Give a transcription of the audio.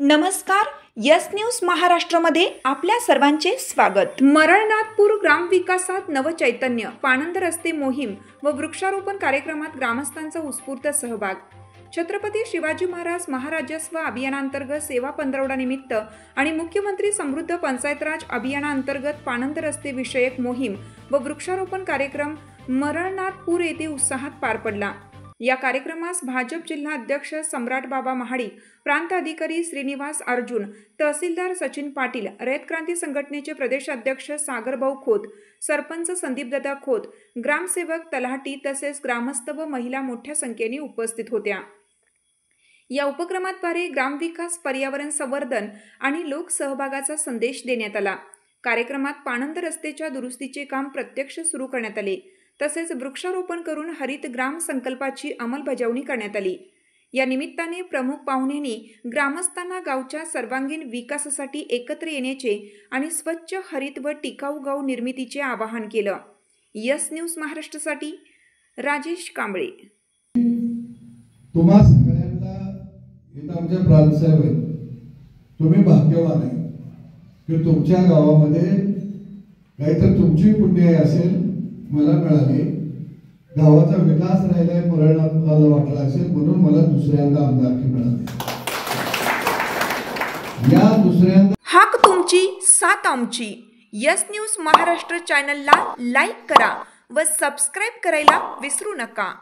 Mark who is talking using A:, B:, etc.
A: नमस्कार, yes news महाराष्ट्रमध्ये आपल्या सर्वांचे स्वागत। मरळनाथपूर ग्रामविकासात नवचैतन्य, पाणंद रस्ते मोहीम व वृक्षारोपण कार्यक्रमात ग्रामस्थांचा उत्स्फूर्त सहभाग। छत्रपती शिवाजी महाराज महाराजस्व अभियानांतर्गत सेवा पंधरवडा निमित्त आणि मुख्यमंत्री समृद्ध पंचायत राज अभियानांतर्गत पाणंद रस्ते विषयक मोहीम व वृक्षारोपण कार्यक्रम मरळनाथपूर येथे उत्साहात पार पडला। या कार्यक्रमास भाजप जिल्हा अध्यक्ष सम्राट बाबा महाडिक, प्रांत अधिकारी श्रीनिवास अर्जुन, तहसीलदार सचिन पाटील, रयत क्रांती संघटनेचे प्रदेशाध्यक्ष सागरभाऊ खोत, सरपंच संदीपदादा खोत, ग्रामसेवक, तलाठी तसेच ग्रामस्थ व महिला मोठ्या संख्येने उपस्थित होत्या। या उपक्रमाद्वारे ग्रामविकास, पर्यावरण संवर्धन आणि लोकसहभागाचा संदेश देण्यात आला। कार्यक्रमात पाणंद रस्त्याच्या दुरुस्तीचे काम प्रत्यक्ष सुरू करण्यात आले, तसेच वृक्षारोपण करून हरित ग्राम संकल्पाची अंमलबजावणी करण्यात आली। या निमित्ताने प्रमुख पाहुण्यांनी ग्रामस्थांना गावच्या सर्वांगीण विकासासाठी एकत्र येण्याचे आणि स्वच्छ, हरित व टिकाऊ गाव निर्मितीचे आवाहन केलं। यस न्यूज महाराष्ट्रासाठी राजेश कांबळे।
B: तुम्हा सगळ्यांना इथं आमच्या प्रांतसाहेब आहेत, तुम्ही भाग्यवान आहे की तुमच्या गावामध्ये काहीतरी तुमची पुण्य असेल, मला मिळाले, गावाचा विकास राहिलाय, मरळनाथला वाटला असेल म्हणून मला दुसऱ्यांदा आमदारकी मिळाली। या दुसऱ्यांदा
A: हाक तुमची, साथ आमची। यस न्यूज महाराष्ट्र चॅनलला लाईक करा व सबस्क्राईब करायला विसरू नका।